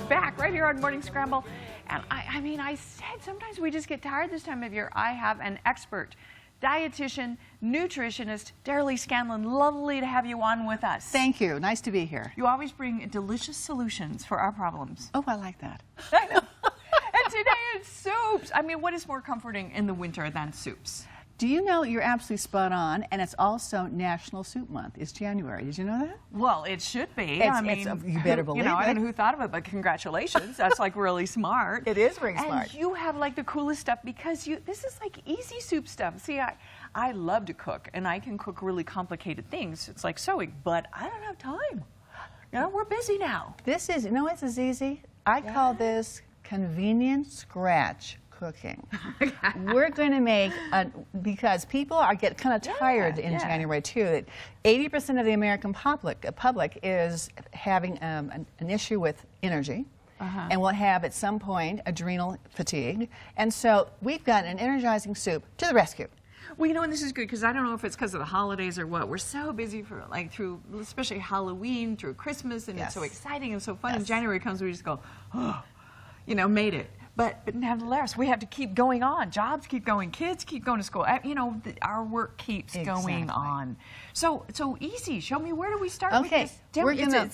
back right here on Morning Scramble. And I mean, I said sometimes we just get tired this time of year. I have an expert, dietitian, nutritionist, Deralee Scanlon. Lovely to have you on with us. Thank you. Nice to be here. You always bring delicious solutions for our problems. Oh, I like that. I know. And today it's soups. I mean, what is more comforting in the winter than soups? Do you know you're absolutely spot on, and it's also National Soup Month. It's January. Did you know that? Well, it should be. You better believe it. I don't know who thought of it, but congratulations. That's like really smart. It is very smart. And you have like the coolest stuff because this is like easy soup stuff. See, I love to cook, and I can cook really complicated things. It's like sewing, but I don't have time. You know, we're busy now. This is, you know what's as easy? I call this convenient scratch cooking. We're going to make, because people get kind of tired in January too, that 80% of the American public is having an issue with energy. And will have at some point adrenal fatigue. And so we've got an energizing soup to the rescue. Well, you know, and this is good because I don't know if it's because of the holidays or what. We're so busy for through, especially Halloween, through Christmas, and it's so exciting and so fun. And January comes, we just go, oh, you know, made it. But nevertheless, we have to keep going on. Jobs keep going. Kids keep going to school. You know, our work keeps going on. So easy. Show me, where do we start with this? We're gonna,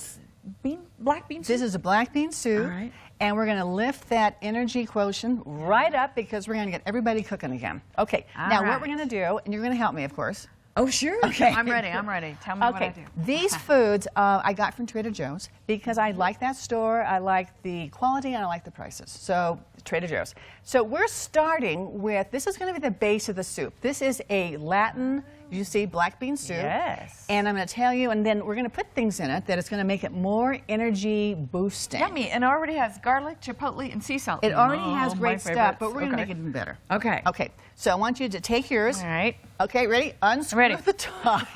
black bean soup? This is a black bean soup. All right. And we're going to lift that energy quotient right up because we're going to get everybody cooking again. Okay. Now, what we're going to do, and you're going to help me, of course. Oh, sure. Okay. I'm ready. I'm ready. Tell me what I do. These foods I got from Trader Joe's because I like that store. I like the quality and I like the prices. So, Trader Joe's. So, we're starting with, this is going to be the base of the soup. This is a Latin, you see, black bean soup. Yes. And I'm going to tell you, and then we're going to put things in it that is going to make it more energy boosting. Yummy. And it already has garlic, chipotle, and sea salt. It already has great stuff, but we're going to make it even better. Okay. Okay. So I want you to take yours. All right. Okay, ready? Unscrew the top.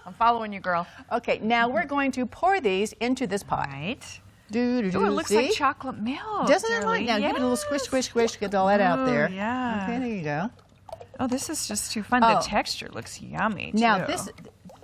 I'm following you, girl. Okay, now we're going to pour these into this pot. Right. Ooh, it looks like chocolate milk. Doesn't it? Like, now give it a little squish, squish, squish, get all that out there. Yeah. Okay, there you go. Oh, this is just too fun. The texture looks yummy, too. Now,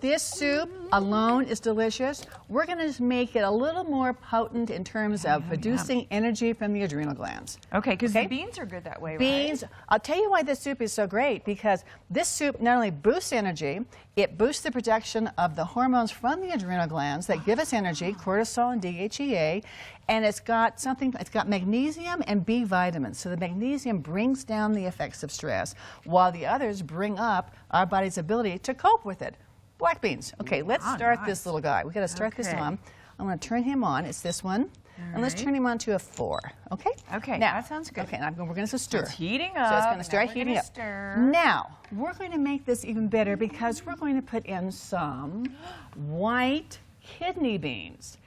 this soup alone is delicious. We're going to make it a little more potent in terms of producing energy from the adrenal glands. Okay, because the beans are good that way, right? I'll tell you why this soup is so great, because this soup not only boosts energy, it boosts the production of the hormones from the adrenal glands that give us energy, cortisol and DHEA, and it's got magnesium and B vitamins. So the magnesium brings down the effects of stress, while the others bring up our body's ability to cope with it. Black beans. Okay, let's start this little guy. We've got to start this on. I'm going to turn him on. It's this one. And let's turn him on to a 4. Okay? Okay, now, that sounds good. Okay, and we're going to stir. It's heating up. So it's going to start heating up. Stir. Now, we're going to make this even better because we're going to put in some white kidney beans.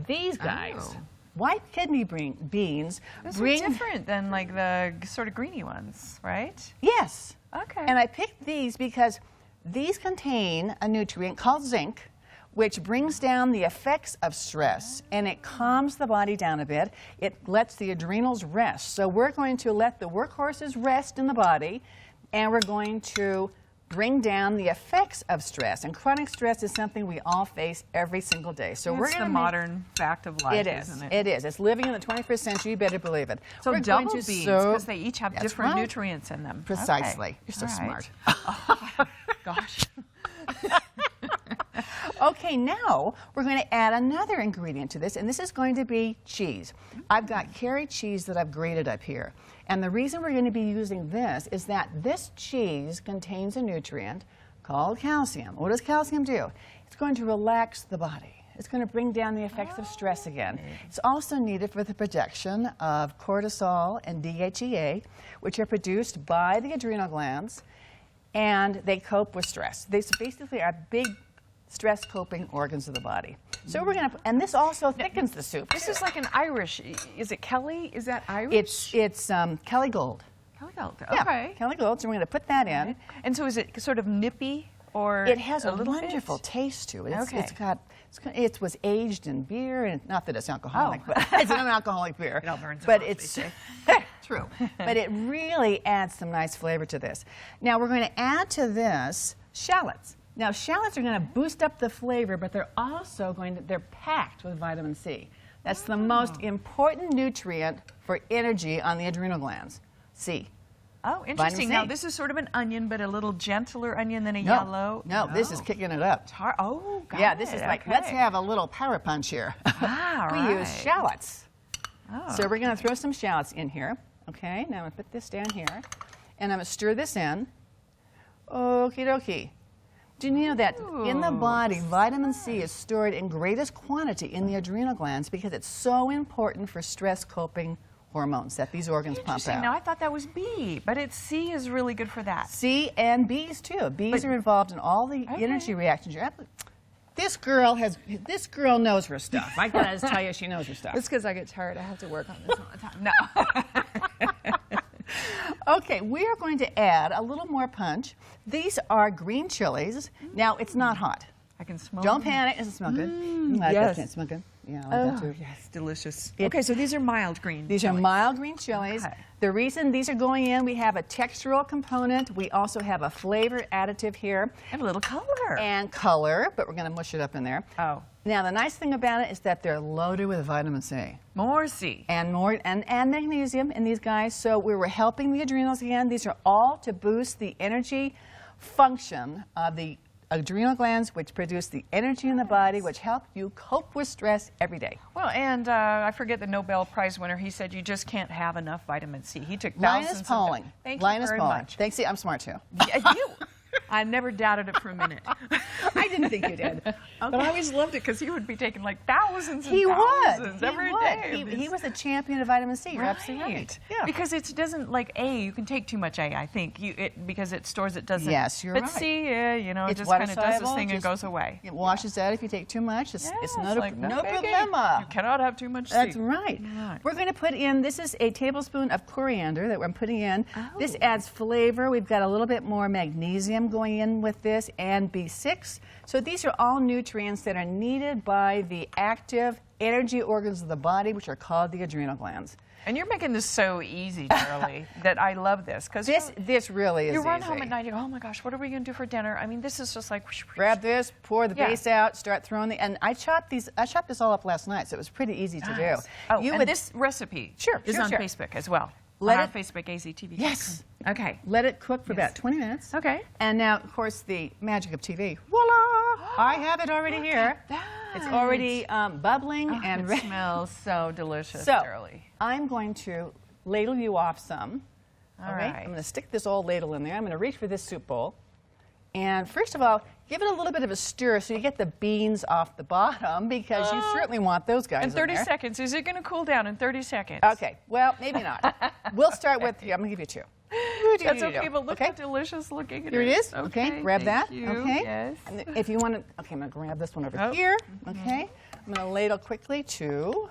These guys. White kidney beans bring... different than like the sort of greeny ones, right? Yes. Okay. And I picked these because these contain a nutrient called zinc, which brings down the effects of stress, and it calms the body down a bit. It lets the adrenals rest. So we're going to let the workhorses rest in the body, and we're going to bring down the effects of stress. And chronic stress is something we all face every single day. So we're going to modern fact of life, isn't it? It is. It's living in the 21st century. You better believe it. So we're double beans because they each have different nutrients in them. Precisely. You're so smart. Gosh. Okay, now we're going to add another ingredient to this, and this is going to be cheese. I've got Kerry cheese that I've grated up here. And the reason we're going to be using this is that this cheese contains a nutrient called calcium. What does calcium do? It's going to relax the body. It's going to bring down the effects of stress again. It's also needed for the production of cortisol and DHEA, which are produced by the adrenal glands, and they cope with stress. They basically are big stress coping organs of the body. So we're going to, and this also thickens the soup. This is like an Irish. Is it Kelly? Is that Irish? It's Kelly Gold. Kelly Gold. Okay. Yeah, Kelly Gold. So we're going to put that in. And so is it sort of nippy, or it has a wonderful taste to it. It was aged in beer, and not that it's alcoholic, but it's an alcoholic beer. It all burns but off, it's true. But it really adds some nice flavor to this. Now we're going to add to this shallots. Now, shallots are going to boost up the flavor, but they're also they're packed with vitamin C. That's the most important nutrient for energy on the adrenal glands. C. Oh, interesting. Now, this is sort of an onion, but a little gentler onion than a No, yellow. no, this is kicking it up. Oh, got Yeah, it. this is like, Okay. let's have a little power punch here. Ah, We use right. shallots. Oh. So we're going to throw some shallots in here. Okay, now I'm going to put this down here. And I'm going to stir this in. Okie dokie. Do you know that in the body, vitamin C is stored in greatest quantity in the adrenal glands because it's so important for stress coping hormones that these organs pump Interesting. out. Now, I thought that was B, but it's C is really good for that. C and B's too. B's are involved in all the energy reactions. This girl knows her stuff. I gotta tell you, she knows her stuff. It's because I get tired. I have to work on this all the time. No. Okay, we are going to add a little more punch. These are green chilies. Now, it's not hot. I can smell Don't them. panic. Does it smell good? yes. That smell good. Yeah, I like Oh, that too. yes, delicious. It- Okay, so these are mild green. These are mild green chilies. Okay. The reason these are going in, we have a textural component. We also have a flavor additive here And a little color. and color, but we're going to mush it up in there. Oh. Now, the nice thing about it is that they're loaded with vitamin C. More C. And more and magnesium in these guys. So we were helping the adrenals again. These are all to boost the energy function of the adrenal glands, which produce the energy in the body, which help you cope with stress every day. Well, and I forget the Nobel Prize winner. He said you just can't have enough vitamin C. He took thousands Linus of Pauling. Thank Linus you very Pauling. much. Thanks. See, I'm smart too. Yeah, you. I never doubted it for a minute. I didn't think you did. But I always loved it because he would be taking like thousands and He thousands would. every He would. day. He was a champion of vitamin C. You're absolutely right. Yeah. Because it doesn't like A. You can take too much A. I think because it stores. It doesn't. Yes, you're but right. C, it It's just water kind of does this soluble, thing and just- goes away. It washes out if you take too much. It's Yes, not a, like, no biggie. problema. You cannot have too much C. That's right. Right. We're going to put in, this is a tablespoon of coriander that I'm putting in. Oh. This adds flavor. We've got a little bit more magnesium going in with this and B6. So these are all nutrients that are needed by the active energy organs of the body, which are called the adrenal glands. And you're making this so easy, Deralee, that I love this because This really is you run easy. home at night. You go, oh my gosh, what are we going to do for dinner? I mean, this is just like. Whoosh, whoosh. Grab this, pour the Yeah. base out, start throwing the, and I chopped this all up last night, so it was pretty easy to Nice. do. Oh, You and would this recipe Sure, is sure, on sure. Facebook as well. Let on our it- Facebook AZTV. Yes. Okay. let it cook for Yes. about 20 minutes. Okay. And now, of course, the magic of TV. Voila! I have it already here. It's already bubbling and it ready. smells so delicious, So, Deralee. I'm going to ladle you off some. All Okay? right. I'm going to stick this old ladle in there. I'm going to reach for this soup bowl. And first of all, give it a little bit of a stir so you get the beans off the bottom because you certainly want those guys In 30 there. seconds. Is it going to cool down in 30 seconds? Okay, well, maybe not. We'll start with, here, I'm going to give you two. That's okay, but look Okay. how delicious looking it Here it is. is. Okay, grab thank that. you. Okay. Yes. And if you want to, okay, I'm going to grab this one over Oh. here. Okay. I'm going to ladle quickly to.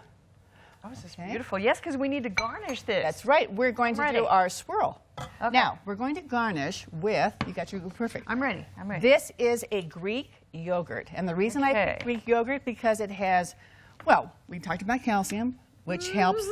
Oh, this is Okay. beautiful. Yes, because we need to garnish this. That's right. We're going to Ready. do our swirl. Okay. Now, we're going to garnish with, you got your perfect. I'm ready. I'm ready. This is a Greek yogurt. And the reason I Okay. picked Greek yogurt because it has, well, we talked about calcium, which helps.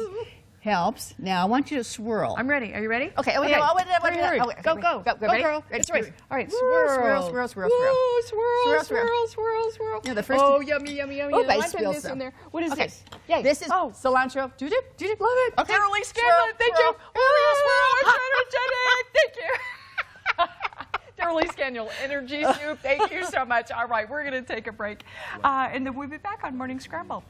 Now, I want you to swirl. I'm ready. Are you ready? Okay, oh, okay. yeah, oh, wait, Hurry, hurry. oh, wait, Go, okay, go. go, Ready? girl. It's Ready. race. All right, Swirl, swirl. swirl, swirl, swirl, Woo, swirl, swirl. Swirl, swirl, swirl. Yeah, the first- Oh, yummy, yummy, yummy. Oh, I I put spilled this some. in there. What is Okay. this? Yay. This is oh, cilantro. Love it. Okay. Deralee Swirl, Scramble. Thank swirl. you. Oh, Thank you. Deralee Scramble Energy Soup. Thank you so much. All right, we're going to take a break. And then we'll be back on Morning Scramble.